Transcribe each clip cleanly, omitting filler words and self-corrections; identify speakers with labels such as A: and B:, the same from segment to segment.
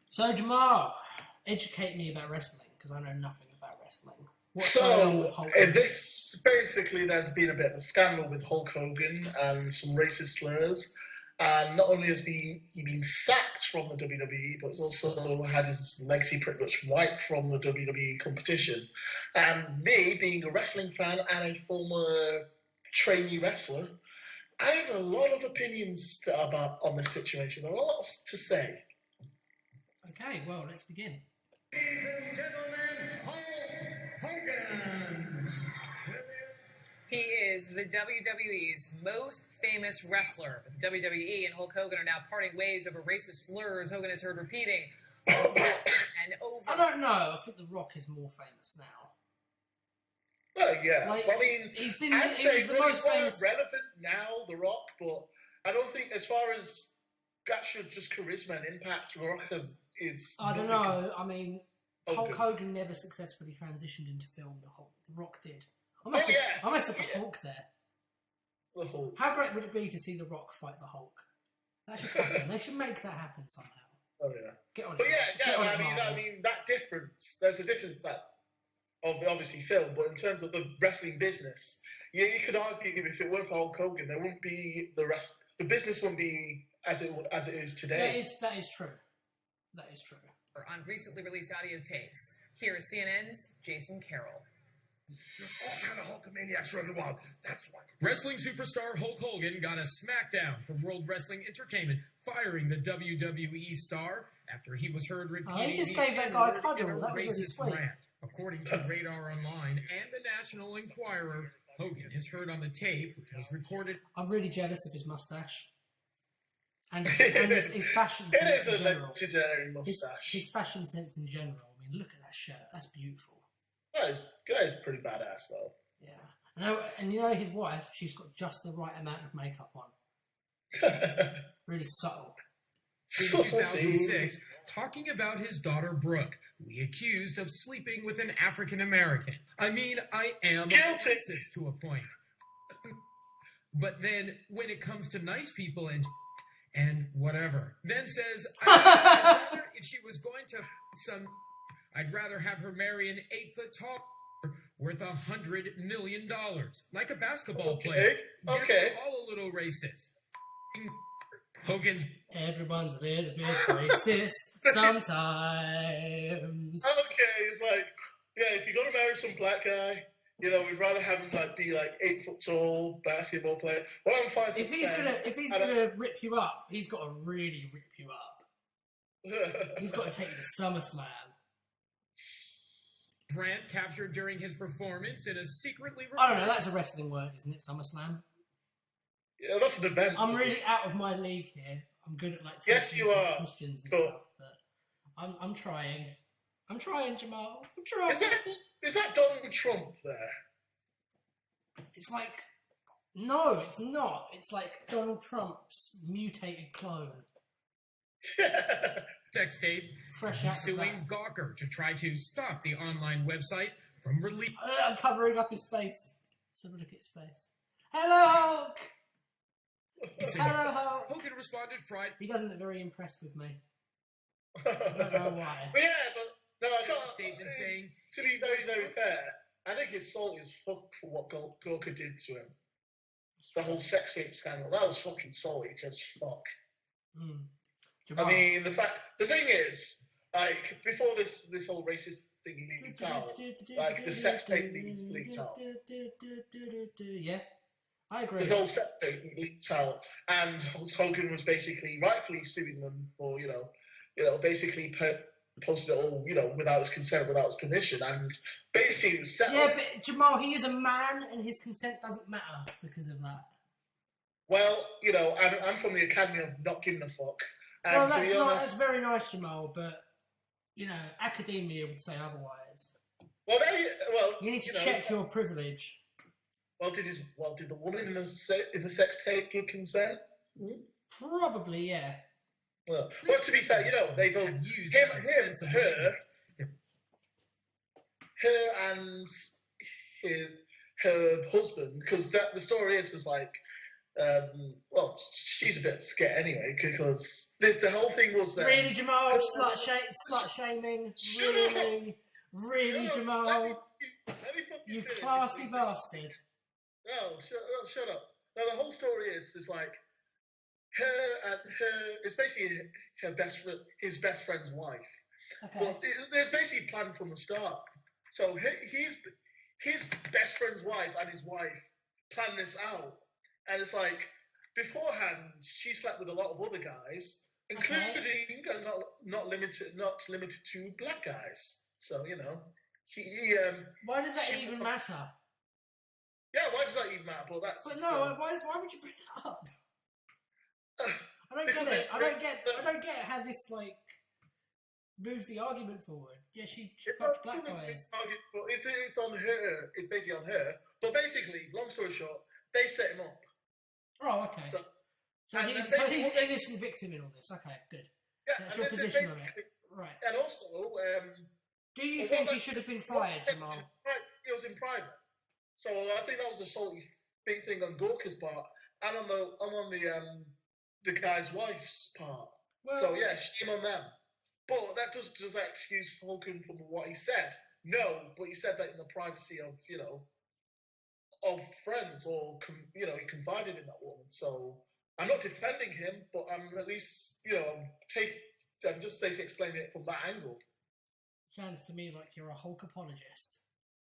A: So Jamal, educate me about wrestling because I know nothing about wrestling. What's
B: So,
A: going on with Hulk Hogan?
B: there's been a bit of a scandal with Hulk Hogan and some racist slurs. And not only has he been sacked from the WWE, but he's also had his legacy pretty much wiped from the WWE competition. And me, being a wrestling fan and a former trainee wrestler, I have a lot of opinions about on this situation. A lot to say.
A: Okay, well, let's begin.
C: Ladies and gentlemen, Hulk Hogan.
D: He is the WWE's most famous wrestler. But the WWE and Hulk Hogan are now parting ways over racist slurs Hogan has heard repeating over and over.
A: I don't know. I think The Rock is more famous now.
B: Well, yeah.
A: Like,
B: I mean, I'd say he's more relevant now, The Rock, but I don't think as far as actual just charisma and impact, The Rock is.
A: I don't know. I mean, Hulk Hogan never successfully transitioned into film. The Rock did. I must have the Hulk there.
B: The Hulk.
A: How great would it be to see The Rock fight the Hulk? That should happen. They should make that happen somehow.
B: Oh yeah.
A: Get on it.
B: But I mean that difference. There's a difference that of the obviously film, but in terms of the wrestling business, yeah, you could argue if it weren't for Hulk Hogan, there wouldn't be the business wouldn't be as it is today.
A: That is true. That is true.
D: On recently released audio tapes, here is CNN's Jason Carroll.
C: There's all kind of Hulkamaniacs running wild. That's why.
E: Wrestling superstar Hulk Hogan got a smackdown from World Wrestling Entertainment, firing the WWE star after he was heard repeating
A: he just gave that guy a cuddle. That was really
E: racist
A: sweet.
E: rant. According to Radar Online and the National Enquirer, Hogan is heard on the tape, which was recorded.
A: I'm really jealous of his mustache. And his fashion sense.
B: It is a
A: in general.
B: legendary mustache.
A: His fashion sense in general. I mean, look at that shirt. That's beautiful.
B: That is pretty badass, though.
A: Yeah. And you know his wife, she's got just the right amount of makeup on. Really subtle.
E: In 2006, talking about his daughter Brooke, who he accused of sleeping with an African American. I mean, I am racist to a point. But then, when it comes to nice people and whatever, then says, if she was going to I'd rather have her marry an 8-foot tall worth $100 million, like a basketball player.
B: Okay.
E: All a little racist. Hogan's.
A: Everyone's a little bit racist sometimes.
B: Okay, it's like, yeah, if you're gonna marry some black guy, you know, we'd rather have him be 8 foot tall basketball player. Well, I'm 5 foot 10.
A: If he's gonna rip you up, he's got to really rip you up. He's got to take you to SummerSlam.
E: Grant captured during his performance in a secretly.
A: I don't know. That's a wrestling word, isn't it? SummerSlam.
B: Yeah, that's an event.
A: I'm really out of my league here. I'm good at
B: yes, you are.
A: Questions and stuff, but I'm trying. I'm trying, Jamal. I'm trying.
B: Is that Donald Trump there?
A: It's like, no, it's not. It's like Donald Trump's mutated clone.
E: Sex tape.
A: Fresh out
E: suing Gawker to try to stop the online website from release.
A: I'm covering up his face. So look at his face. Hello, Hulk. Hello, Hulk.
E: Hogan responded pride.
A: He doesn't look very impressed with me. I don't know why.
B: But yeah, but no, I can't.
E: Statement saying,
B: to be very, very fair, I think he's salty as fuck for what Gawker did to him. The whole sex tape scandal, that was fucking salty as fuck. I mean, the thing is, before this whole racist thing leaked out, the sex tape leaked out.
A: Yeah, I agree.
B: This whole sex tape leaked out, and Hogan was basically rightfully suing them for, basically posted it all, without his consent, without his permission, and basically set
A: up. But Jamal, he is a man, and his consent doesn't matter because of that.
B: Well, I'm from the Academy of Not Giving a Fuck.
A: Well, that's very nice, Jamal, but, academia would say otherwise.
B: Well,
A: you need to check your privilege.
B: Well, did the woman in the sex tape give consent?
A: Probably, yeah.
B: Well, to be fair, they both her and her husband, because the story is like, she's a bit scared anyway, because the whole thing was
A: really, Jamal, slut shaming. Really, Jamal.
B: Let me fucking
A: You
B: finish.
A: classy bastard.
B: No, shut up. No, the whole story is like it's basically his best friend's wife.
A: Okay.
B: But there's basically planned from the start. So his best friend's wife and his wife planned this out, and it's like beforehand she slept with a lot of other guys, including and not limited to black guys. So he
A: why does that even matter?
B: Yeah, why does that even matter? But
A: why would you bring it up? I don't get it. I don't get how this moves the argument forward. Yeah, she fucked black guys.
B: It's on her. It's basically on her. But basically, long story short, they set him up.
A: Oh, okay. So he's an innocent victim in all this. Okay, good.
B: Yeah,
A: that's your position on it. Right.
B: And also,
A: do you think he should have been fired, Jamal?
B: It was in private. So I think that was a salty big thing on Gorka's part, and on the guy's wife's part. Well, so yeah, shame on them. But that does that excuse Hogan from what he said? No, but he said that in the privacy of of friends, or he confided in that woman. So I'm not defending him, but I'm at least I'm just basically explaining it from that angle.
A: Sounds to me like you're a Hulk apologist.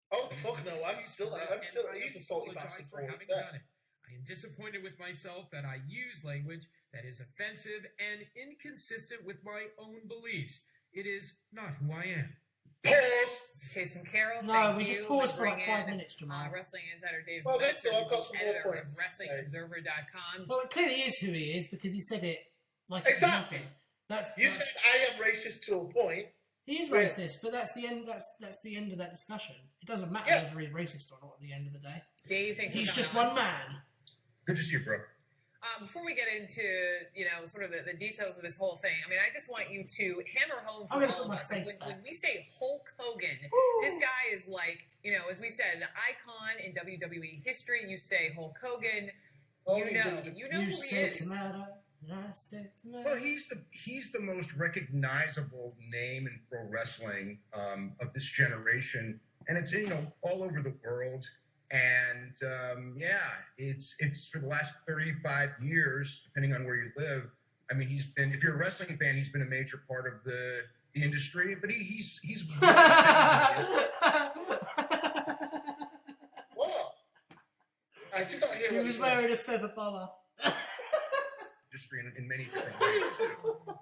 B: Oh fuck no! He's a salty bastard for having done it.
E: I am disappointed with myself that I use language that is offensive and inconsistent with my own beliefs. It is not who I am.
B: Pause.
D: Jason Carroll,
A: no, we just paused for like 5 minutes, Jamal.
D: Wrestling Insider Dave.
B: Well, that's I've got some more points.
D: WrestlingObserver.com.
A: Well, it clearly is who he is because he said it like
B: exactly. You said I am racist to a point.
A: He is racist, but that's the end. That's the end of that discussion. It doesn't matter whether he's racist or not at the end of the day.
D: Dave,
A: he's just one man.
C: Good to see you, bro.
D: Before we get into sort of the details of this whole thing, I mean, I just want you to hammer home for all of us. When we say Hulk Hogan, this guy is like, as we said, an icon in WWE history. You say Hulk Hogan, you know who he is.
C: Well, he's the most recognizable name in pro wrestling of this generation, and it's all over the world. And it's for the last 35 years, depending on where you live. I mean, if you're a wrestling fan, he's been a major part of the industry. But he's
B: what? I did not hear what you said.
A: He was wearing a feather boa.
C: Industry in many different ways too.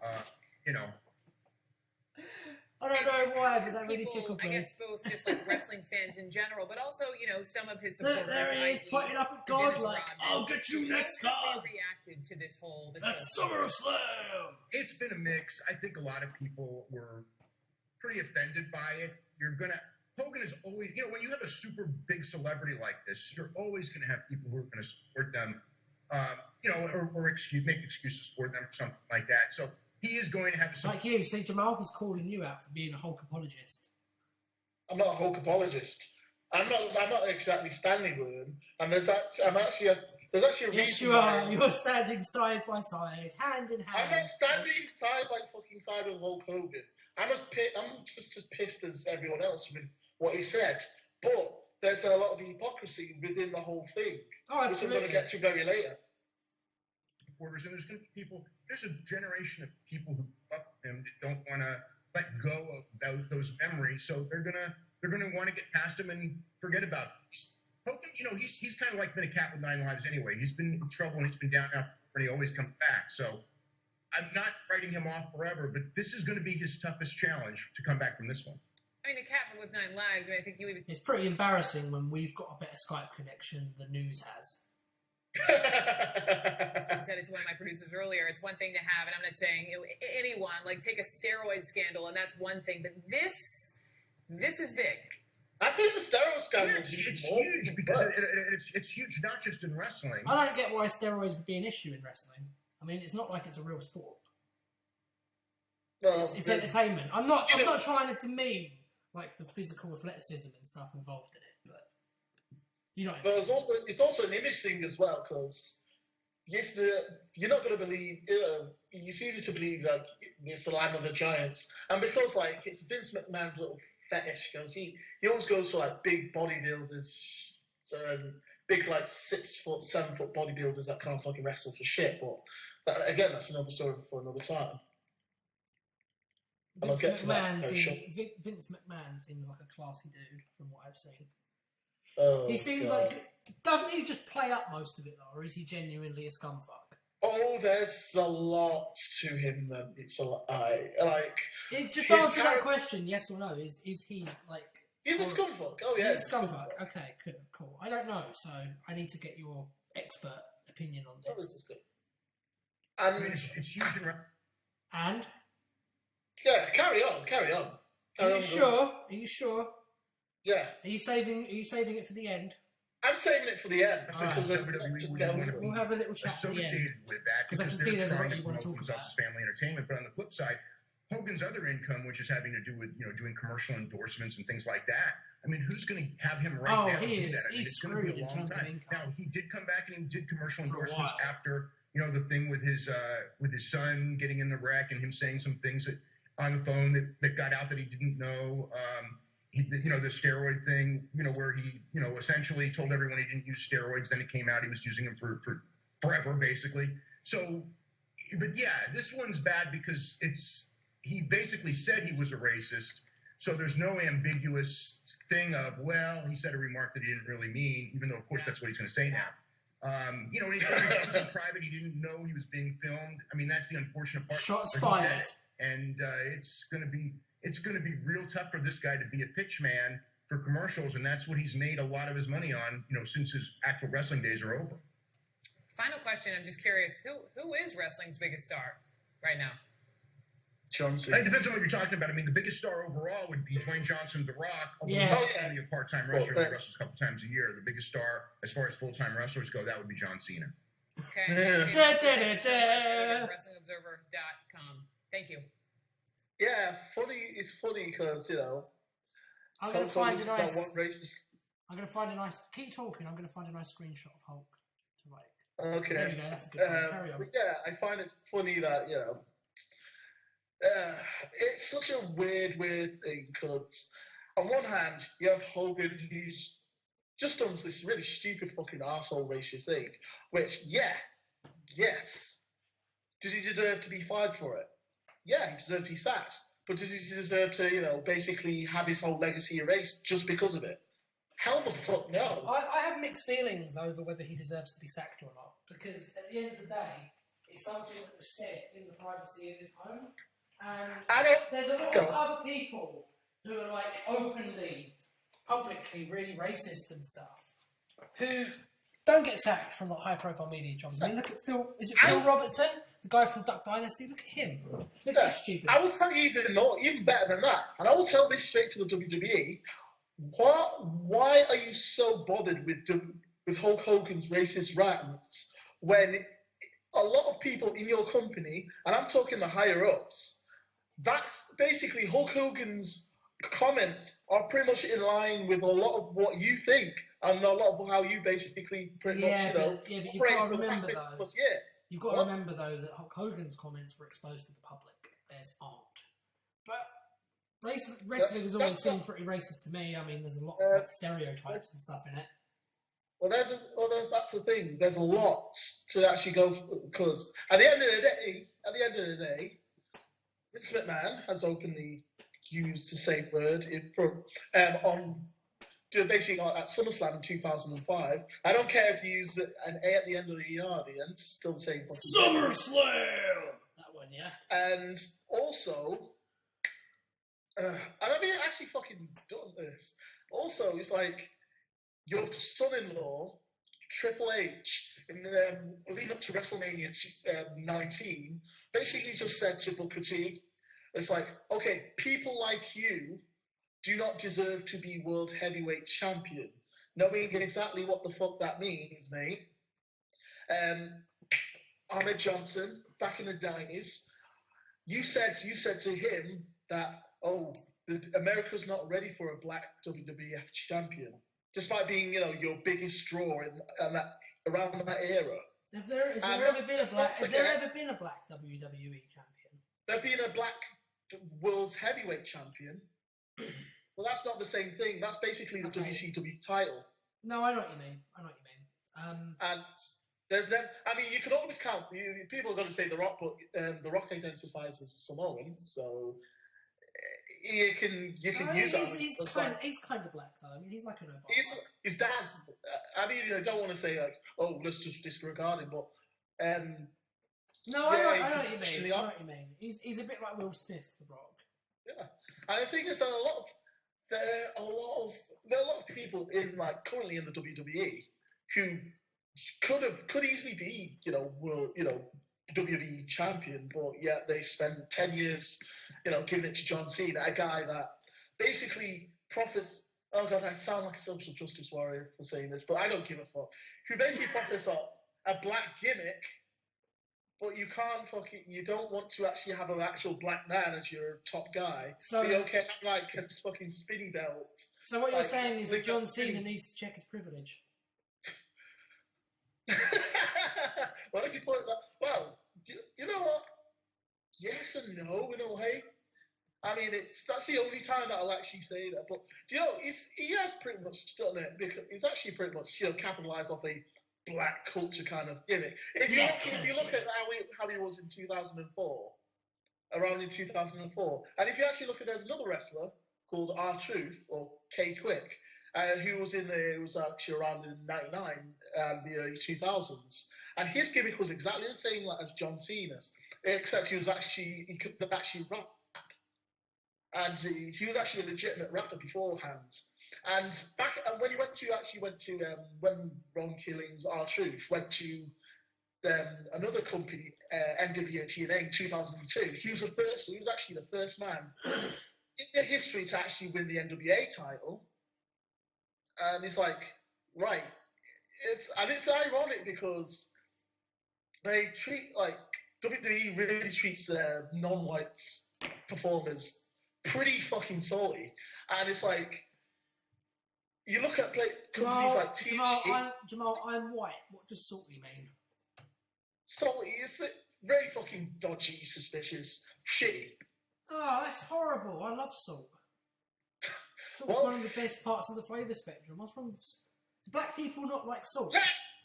A: I don't know why, but that really tickled me.
D: I guess both just like wrestling fans in general, but also some of his supporters.
A: There he is, pointing up at God like, "I'll get you next time."
D: Reacted to this whole.
A: That's SummerSlam.
C: It's been a mix. I think a lot of people were pretty offended by it. Hogan is always, when you have a super big celebrity like this, you're always going to have people who are going to support them. Or make excuses for them or something like that. So he is going to have some.
A: Like you, see, Jamal is calling you out for being a Hulk apologist.
B: I'm not a Hulk apologist. I'm not exactly standing with him. And there's actually a reason.
A: Yes, you are. You're standing side by side, hand in hand.
B: I'm not standing side by fucking side with Hulk Hogan. I'm just as pissed as everyone else with what he said. But there's a lot of hypocrisy within the whole thing, which I'm going to get to very later.
C: And there's going to be there's a generation of people who fuck him that don't want to let go of those memories, so they're gonna want to get past him and forget about it. Hogan, he's kind of like been a cat with 9 lives anyway. He's been in trouble and he's been down and he always comes back. So I'm not writing him off forever, but this is going to be his toughest challenge to come back from this one.
D: I mean, a cat with 9 lives. I think
A: It's pretty embarrassing when we've got a better Skype connection than the news has.
D: I said it to one of my producers earlier. It's one thing to have, and I'm not saying anyone take a steroid scandal, and that's one thing. But this is big.
B: I think the steroid scandal is
C: huge because it's huge not just in wrestling.
A: I don't get why steroids would be an issue in wrestling. I mean, it's not like it's a real sport.
B: Well,
A: it's entertainment. I'm not trying to demean the physical athleticism and stuff involved in it, but.
B: But it's also an image thing as well, because yes, you're not going to believe. It's easy to believe that it's the land of the giants, and because like it's Vince McMahon's little fetish, because he always goes for like big bodybuilders, big like 6 foot, 7 foot bodybuilders that can't fucking wrestle for shit. But again, that's another story for another time. And I'll get to that.
A: Vince McMahon seems like a classy dude from what I've seen.
B: Oh,
A: he seems
B: God.
A: like, doesn't he just play up most of it though, or is he genuinely a scumfuck?
B: Oh, there's a lot to him. Then it's a lot.
A: Just answer that question, yes or no. Is he like?
B: He's a scumfuck. Oh yeah,
A: he's a scumfuck. Okay, cool. I don't know, so I need to get your expert opinion on this.
B: Oh, this is good. And
C: I mean, it's huge in.
A: And.
B: Yeah, carry on.
A: Are you sure?
B: Yeah.
A: Are you saving it for the end?
B: I'm saving it for the end because
A: we'll have a little chat
C: associated with that because they're trying to promote themselves as family entertainment. But on the flip side, Hogan's other income, which is having to do with doing commercial endorsements and things like that. I mean, who's going to have him do that? I mean, it's going to be a long time. Now he did come back and he did commercial endorsements after the thing with his son getting in the wreck and him saying some things on the phone that got out that he didn't know. The steroid thing, where he, essentially told everyone he didn't use steroids. Then it came out he was using them for forever, basically. So, but yeah, this one's bad because he basically said he was a racist. So there's no ambiguous thing of, well, he said a remark that he didn't really mean, even though, of course, that's what he's going to say now. When he was in private, he didn't know he was being filmed. I mean, that's the unfortunate part.
A: Shots fired.
C: And it's going to be real tough for this guy to be a pitch man for commercials, and that's what he's made a lot of his money on, since his actual wrestling days are over.
D: Final question, I'm just curious, who is wrestling's biggest star right now?
B: John Cena.
C: It depends on what you're talking about. I mean, the biggest star overall would be Dwayne Johnson, The Rock, although he's only a part-time wrestler who wrestles a couple times a year. The biggest star, as far as full-time wrestlers go, that would be John Cena.
D: Okay. WrestlingObserver.com. Thank you.
B: Yeah, it's funny because,
A: I'm going to find a nice... Keep talking, I'm going to find a nice screenshot of Hulk to like...
B: Okay.
A: There you go, that's a good one. Carry on.
B: But yeah, I find it funny that, it's such a weird thing because on one hand, you have Hogan who's just done this really stupid fucking arsehole racist thing, which, yes. Does he deserve to be fired for it? Yeah, he deserves to be sacked. But does he deserve to, basically have his whole legacy erased just because of it? Hell the fuck no.
A: I have mixed feelings over whether he deserves to be sacked or not. Because at the end of the day, it's something that was said in the privacy of his home. And there's a lot of other people who are like openly, publicly really racist and stuff, who don't get sacked from like high-profile media jobs. I mean, look at Phil Robertson, the guy from Duck Dynasty? Look at him. Look at stupid.
B: I will tell you even better than that. And I will tell this straight to the WWE. Why are you so bothered with Hulk Hogan's racist rants when a lot of people in your company, and I'm talking the higher-ups, that's basically Hulk Hogan's comments are pretty much in line with a lot of what you think and a lot of how you basically pretty much,
A: but you've got to remember, though, you've got to remember, though, that Hulk Hogan's comments were exposed to the public. Theirs aren't. But wrestling has always seemed pretty racist to me. I mean, there's a lot of like, stereotypes and stuff in it.
B: Well, that's the thing. There's a lot to actually go because at the end of the day, Vince McMahon has openly used the same word basically at SummerSlam in 2005. I don't care if you use an A at the end of the E at the end, it's still the same.
A: SummerSlam! That one, yeah.
B: And also, and I've actually fucking done this. Also, it's like your son-in-law, Triple H, in the lead up to WrestleMania 19, basically just said to Booker T, it's like, okay, people like you do not deserve to be world heavyweight champion. Knowing exactly what the fuck that means, mate. Ahmed Johnson, back in the 90s, you said to him that, America's not ready for a black WWF champion, despite being, your biggest draw around that era.
A: Has there ever been a black WWE champion?
B: There's been a black world's heavyweight champion. Well, that's not the same thing. That's basically the WCW title.
A: No, I know what you mean.
B: And there's them. I mean, you can always count. People are going to say The Rock, but The Rock identifies as Samoan, so you can use that.
A: He's kind of black though. I mean, he's like an Obama.
B: His dad's. I mean, I don't want to say like, oh, let's just disregard him, but.
A: No, I know what you mean. He's a bit like Will Smith, The Rock.
B: Yeah, and the thing is that there are a lot of people currently in the WWE who could easily be WWE champion, but yet they spent 10 years giving it to John Cena, a guy that basically profits. Oh God, I sound like a social justice warrior for saying this, but I don't give a fuck. Who basically profits off a black gimmick. But you can't you don't want to actually have an actual black man as your top guy. So you don't have like a fucking spinny belt.
A: So what you're saying is that John Cena needs to check his privilege.
B: Well, if you put it that, well, you know what? Yes and no in a way. I mean, that's the only time that I'll actually say that. But he has pretty much done it because he's actually pretty much capitalised off a black culture kind of gimmick. If you look at how he was in 2004, around in 2004, and if you actually look at, there's another wrestler called R-Truth or K-Quick, who was actually around in '99 and the early 2000s, and his gimmick was exactly the same as John Cena's, except he could actually rap, and he was actually a legitimate rapper beforehand. And when he went to when Ron Killings, R-Truth, went to another company, NWA TNA in 2002, he was actually the first man in their history to actually win the NWA title. And it's like, right, it's ironic because they treat WWE really treats non-white performers pretty fucking salty, and it's like. You look at companies like TV.
A: Jamal, I'm white. What does salty mean?
B: Salty is very fucking dodgy, suspicious, shitty.
A: Oh, that's horrible. I love salt. Salt's one of the best parts of the flavour spectrum. What's wrong? Do black people not like salt?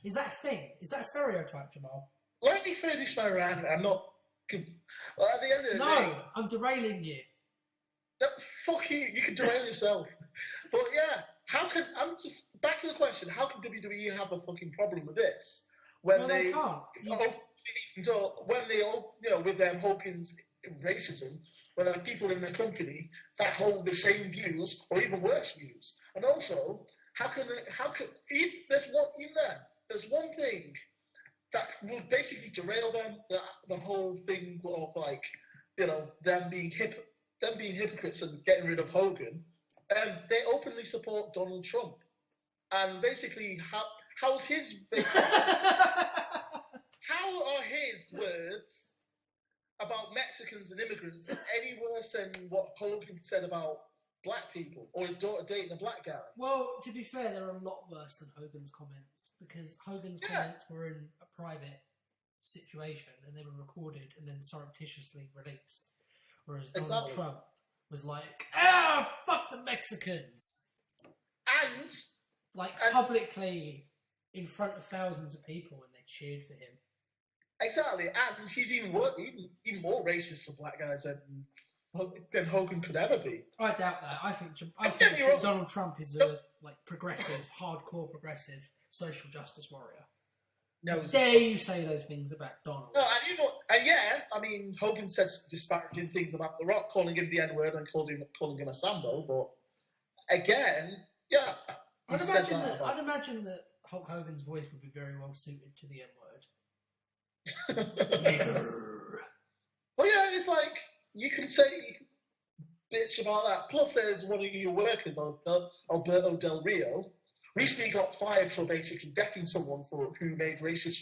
A: Is that a thing? Is that a stereotype, Jamal?
B: Let me finish my rant. I'm not. Well, at the end of the day.
A: No, I'm derailing you.
B: No, fuck you. You can derail yourself. But yeah. I'm just back to the question. How can WWE have a fucking problem with this when
A: they can't?
B: With Hogan's racism, when there are people in the company that hold the same views or even worse views, and also there's one thing that would basically derail them, the whole thing of them being hypocrites and getting rid of Hogan. They openly support Donald Trump, and basically, how are his words about Mexicans and immigrants any worse than what Hogan said about black people or his daughter dating a black guy?
A: Well, to be fair, they're a lot worse than Hogan's comments because Hogan's comments were in a private situation and they were recorded and then surreptitiously released, whereas Donald Trump was like, fuck the Mexicans!
B: And
A: publicly in front of thousands of people and they cheered for him.
B: Exactly, and he's even more racist to black guys than Hogan could ever be.
A: I doubt that. I think Donald Trump is a progressive, hardcore progressive social justice warrior.
B: No,
A: dare you say those things about Donald?
B: No, I mean, Hogan says disparaging things about The Rock, calling him the N-word and calling him a Sambo, but again, yeah.
A: I'd imagine that Hulk Hogan's voice would be very well suited to the N-word.
B: Well, yeah, it's like, you can bitch about that. Plus, there's one of your workers, Alberto Del Rio, recently got fired for basically decking someone who made racist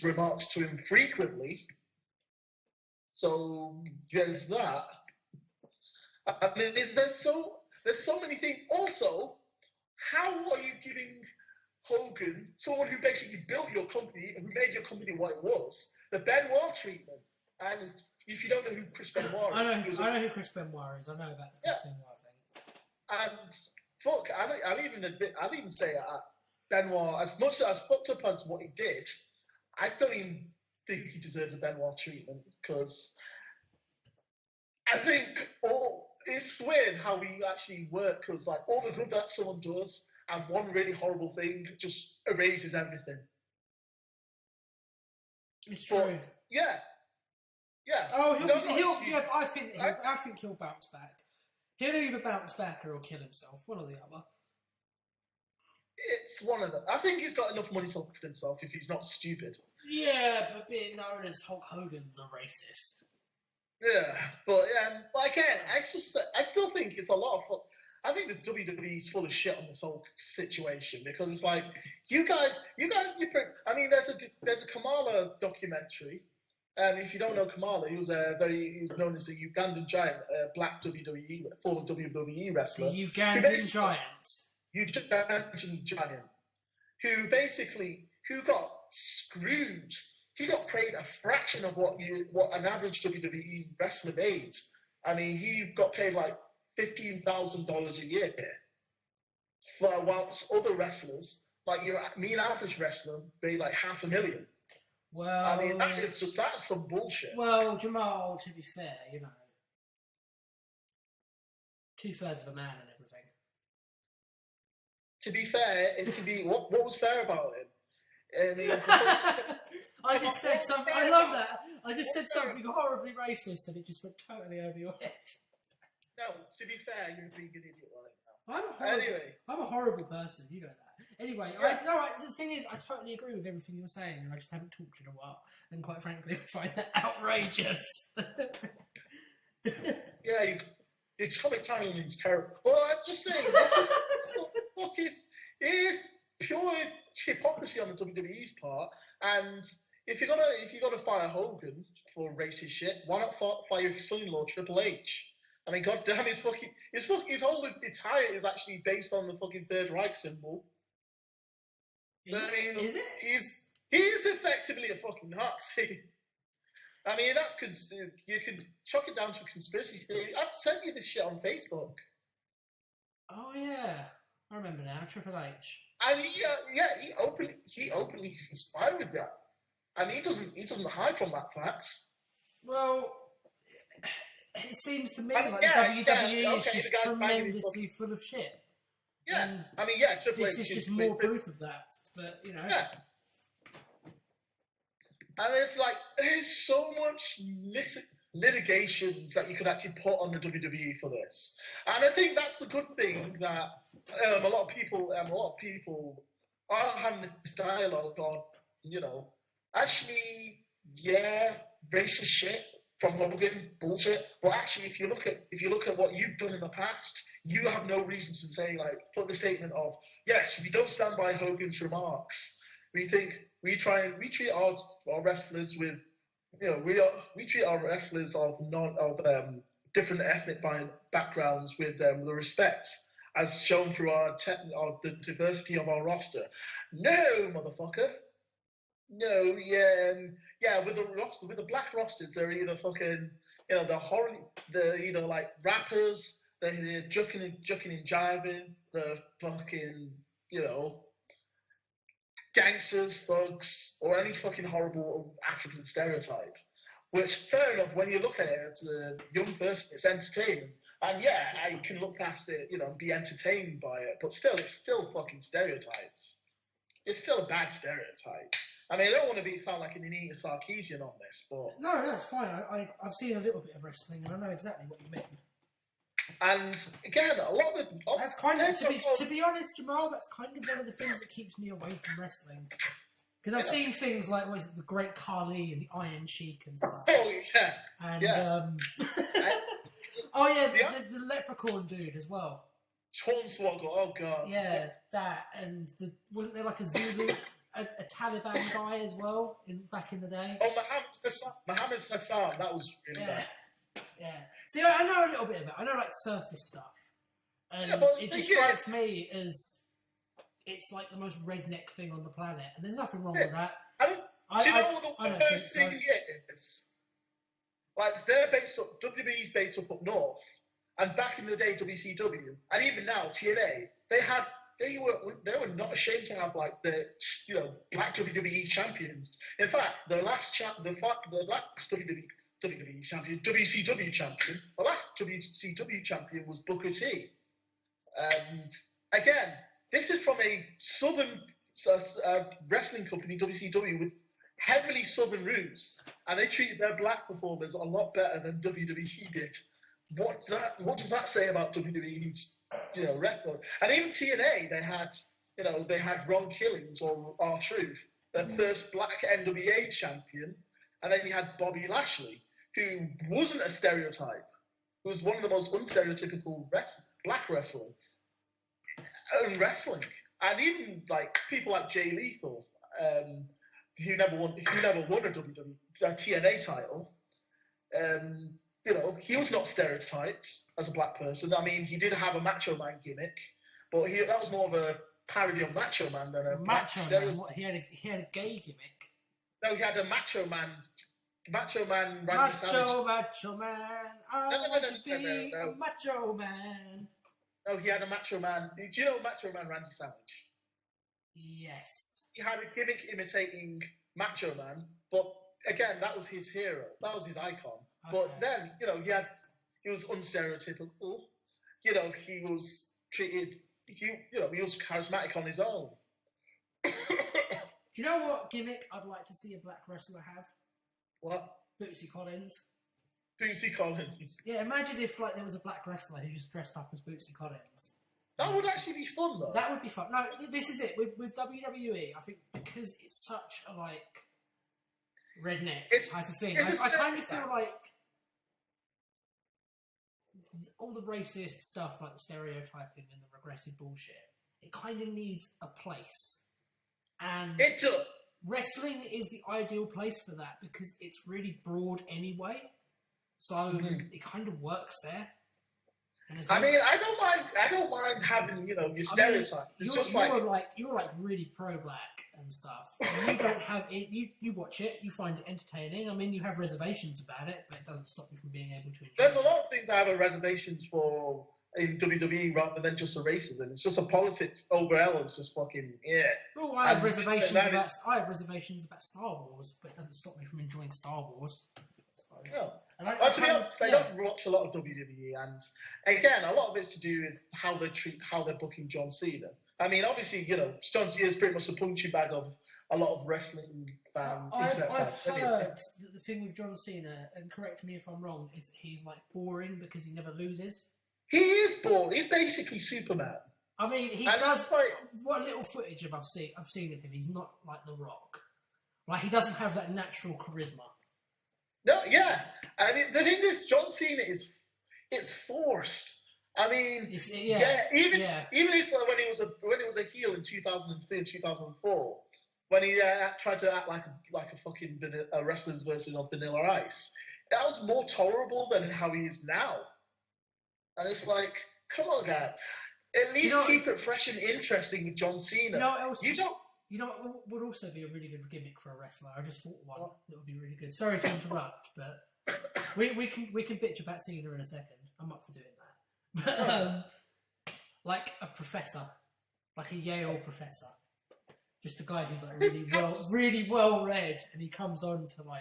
B: remarks to him frequently. So there's that. I mean, there's so many things. Also, how are you giving Hogan, someone who basically built your company and who made your company what it was, the Benoit treatment. And if you don't know who Chris Benoit is,
A: I know who Chris Benoit is. I know about the Chris Benoit thing.
B: And fuck, I'll even say Benoit, as much as fucked up as what he did, I don't even think he deserves a Benoit treatment, because I think it's weird how we actually work, because like all the good that someone does and one really horrible thing just erases everything.
A: It's true.
B: Yeah.
A: Oh, I think he'll bounce back. He'll either bounce back or he'll kill himself, one or the other.
B: It's one of them. I think he's got enough money to look after himself if he's not stupid.
A: Yeah, but being known as Hulk Hogan's a racist.
B: Yeah, but again, I still think it's a lot of fun. I think the WWE is full of shit on this whole situation, because it's like you guys. I mean, there's a Kamala documentary, and if you don't know Kamala, he was known as the Ugandan Giant, black former WWE wrestler.
A: The Ugandan Giant.
B: Ugandan Giant, who got screwed. He got paid a fraction of what an average WWE wrestler made. I mean, he got paid like $15,000 a year, whilst other wrestlers, like an average wrestler, made like $500,000.
A: Well,
B: I mean, that's some bullshit.
A: Well, Jamal, to be fair, 2/3 of a man and everything.
B: To be fair, what was fair about him? I mean,
A: I just said something. I love that. I just said something horribly racist, and it just went totally over your head.
B: No, to be fair, you're being an idiot right now.
A: I'm a horrible person. You know that. Anyway, the thing is, I totally agree with everything you're saying, and I just haven't talked in a while. And quite frankly, I find that outrageous.
B: Yeah, your comic timing is terrible. Well, I'm just saying, this is it is pure hypocrisy on the WWE's part. And if you're gonna fire Hogan for racist shit, why not fire his son-in-law Triple H? I mean, goddamn, his whole attire is actually based on the fucking Third Reich symbol.
A: Is it?
B: He is effectively a fucking Nazi. I mean, you can chuck it down to a conspiracy theory. I've sent you this shit on Facebook.
A: Oh yeah, I remember now. Triple H.
B: And he openly is fine with that, and he doesn't hide from that fact.
A: Well, it seems to me like WWE is just tremendously full of shit.
B: Yeah, Triple H
A: is just more proof of that. But
B: Yeah. And it's like, there's so much litigations that you could actually put on the WWE for this. And I think that's a good thing that a lot of people are having this dialogue on, actually, racist shit from Hogan, bullshit. But actually, if you look at what you've done in the past, you have no reason to say, like, put the statement of, yes, we don't stand by Hogan's remarks. We treat our wrestlers with, we treat our wrestlers of different ethnic backgrounds with the respect as shown through the diversity of our roster. No, motherfucker. No, with the black rosters, they're either fucking, they're either like rappers, they're jucking and jiving, they're fucking, gangsters, thugs, or any fucking horrible African stereotype. Which, fair enough, when you look at it as a young person, it's entertaining. And I can look past it, and be entertained by it, but still, it's still fucking stereotypes. It's still a bad stereotype. I mean, I don't want to sound like an Anita Sarkeesian on this, but...
A: No, that's fine. I've seen a little bit of wrestling, and I know exactly what you mean.
B: And again, a lot of
A: that's kind of to be honest, Jamal. That's kind of one of the things that keeps me away from wrestling. Because I've seen things like the Great Khali and the Iron Sheik and stuff.
B: Oh yeah.
A: And the Leprechaun dude as well.
B: Hornswoggle. Oh god.
A: Yeah, that and wasn't there like a Zulu, a Taliban guy as well back in the day?
B: Oh, Mohammed Sassam. That was really bad.
A: Yeah. See, I know a little bit of it. I know like surface stuff, and it just strikes me as it's like the most redneck thing on the planet, and there's nothing wrong with that.
B: Do you know what the first thing is? Like, WWE's based up north, and back in the day, WCW, and even now, TNA, they were not ashamed to have, like, the black WWE champions. In fact, the last WWE champion, WCW champion, the last WCW champion was Booker T. And again, this is from a southern wrestling company, WCW, with heavily southern roots, and they treated their black performers a lot better than WWE did. What does that say about WWE's record? And even TNA, they had Ron Killings or R-Truth, their first black NWA champion, and then you had Bobby Lashley, who wasn't a stereotype, who was one of the most unstereotypical black wrestlers in wrestling. And even like people like Jay Lethal, who never won a TNA title. He was not stereotyped as a black person. I mean, he did have a Macho Man gimmick, but that was more of a parody of Macho Man than a black stereotype.
A: He had a gay gimmick.
B: No, he had a Macho Man Randy Savage.
A: Macho Man, I want to be a Macho Man.
B: No, he had a Macho Man. Do you know Macho Man Randy Savage?
A: Yes.
B: He had a gimmick imitating Macho Man, but again, that was his hero. That was his icon. Okay. But then, he was unstereotypical. He was treated. He was charismatic on his own.
A: Do you know what gimmick I'd like to see a black wrestler have?
B: What?
A: Bootsy Collins.
B: Bootsy Collins.
A: Yeah, imagine if there was a black wrestler who just dressed up as Bootsy Collins.
B: That would actually be fun, though.
A: That would be fun. No, this is it. With WWE, I think because it's such a, redneck type of thing, I kind of feel like all the racist stuff, like the stereotyping and the regressive bullshit, it kind of needs a place. And
B: it does.
A: Wrestling is the ideal place for that because it's really broad anyway. So it kind of works there.
B: I mean, I don't mind having, your stereotypes.
A: You're really pro-black and stuff. And you don't have it. You watch it. You find it entertaining. I mean, you have reservations about it, but it doesn't stop you from being able to enjoy it.
B: There's a lot of things I have reservations for in WWE rather than just the racism. It's just a politics over Ella's just fucking
A: Well, I have reservations about Star Wars, but it doesn't stop me from enjoying Star Wars.
B: No. To be honest, I don't watch a lot of WWE, and again, a lot of it's to do with how they're booking John Cena. I mean, obviously, John Cena is pretty much the punching bag of a lot of wrestling fans.
A: I've heard that the thing with John Cena, and correct me if I'm wrong, is that he's boring because he never loses.
B: He is boring. He's basically Superman.
A: I mean, what little footage I've seen of him, he's not like The Rock. He doesn't have that natural charisma.
B: No, yeah. And the thing is, John Cena it's forced. I mean, even when he was a heel in 2003 and 2004, when he tried to act like a fucking wrestler's version of Vanilla Ice, that was more tolerable than how he is now. And it's like, come on, guys. At least keep it fresh and interesting with John Cena.
A: You know what would also be a really good gimmick for a wrestler? I just thought one that would be really good. Sorry to interrupt, but we can bitch about Cena in a second. I'm up for doing that. But like a professor, like a Yale professor, just a guy who's really well read, and he comes on to the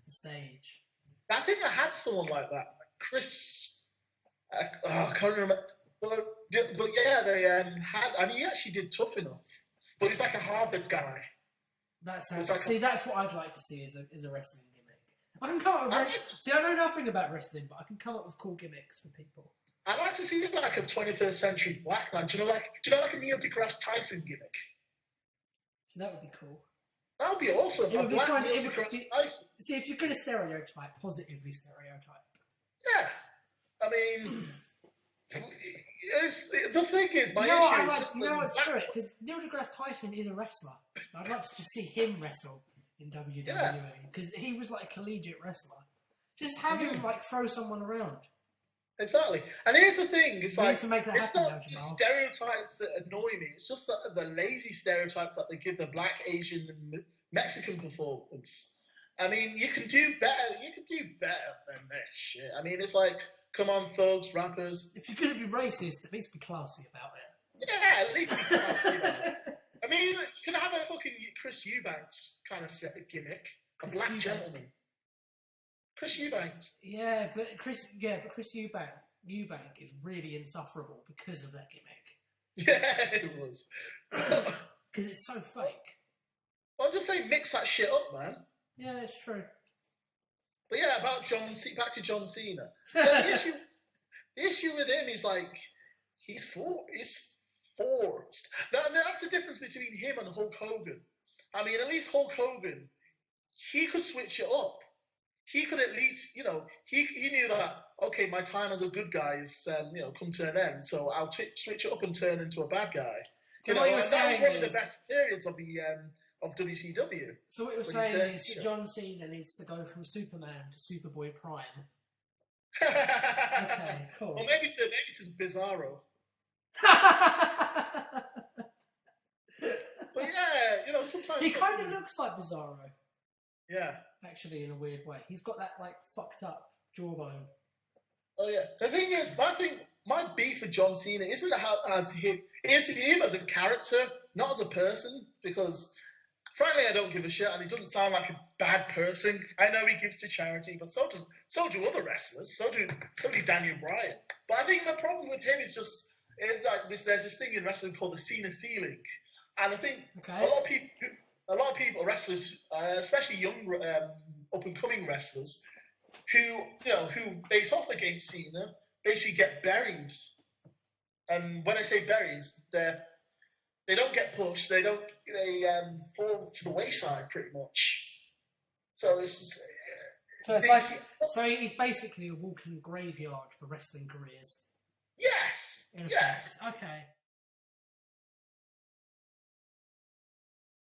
A: stage.
B: I think I had someone like that, Chris. I can't remember, but yeah, they had. I mean, he actually did Tough Enough. But he's like a Harvard guy.
A: That's what I'd like to see is a wrestling gimmick. I can come up with I know nothing about wrestling, but I can come up with cool gimmicks for people.
B: I'd like to see like a 21st century black man. Do you know like a Neil deGrasse Tyson gimmick?
A: So that would be cool.
B: That would be awesome. Neil deGrasse Tyson.
A: See, if you're going to stereotype, positively stereotype.
B: Yeah. I mean. The thing is,
A: it's true, because Neil deGrasse Tyson is a wrestler. I'd like to just see him wrestle in WWE, because he was like a collegiate wrestler. Just have him throw someone around.
B: Exactly. And here's the thing, it's
A: We
B: like,
A: need to make that
B: it's
A: happen
B: not
A: now,
B: the
A: Jamal.
B: stereotypes that annoy me, it's just the lazy stereotypes that they give the black, Asian, and Mexican performance. I mean, you can do better than this shit. I mean, it's like, come on, thugs, rappers.
A: If you're going to be racist, at least be classy about it.
B: Yeah, at least be classy about it. I mean, you can have a fucking Chris Eubanks kind of gimmick. A black gentleman. Chris Eubanks.
A: Yeah, but Chris Eubank is really insufferable because of that gimmick.
B: Yeah, it was.
A: Because it's so fake.
B: Well, I'm just saying, mix that shit up, man.
A: Yeah, it's true.
B: But yeah, back to John Cena. The issue with him is like he's forced. That's the difference between him and Hulk Hogan. I mean, at least Hulk Hogan, he could switch it up. He could at least, he knew that, okay, my time as a good guy is, come to an end, so I'll switch it up and turn into a bad guy.
A: So
B: And that was one of the best periods of the of WCW.
A: So what you're saying is that John Cena needs to go from Superman to Superboy Prime. Okay, cool.
B: Or maybe to Bizarro. But yeah, sometimes
A: he kind of looks like Bizarro.
B: Yeah.
A: Actually, in a weird way, he's got that like fucked up jawbone.
B: Oh yeah. The thing is, my beef with John Cena isn't as him. It's him as a character, not as a person. Because frankly, I don't give a shit, and he doesn't sound like a bad person. I know he gives to charity, but so do other wrestlers. So do Daniel Bryan. But I think the problem with him is there's this thing in wrestling called the Cena ceiling, and I think a lot of people, wrestlers, especially young, up and coming wrestlers, who face off against Cena, basically get buried. And when I say buried, they don't get pushed. They fall to the wayside pretty much. So it's
A: he's basically a walking graveyard for wrestling careers.
B: Yes.
A: Yes. Okay.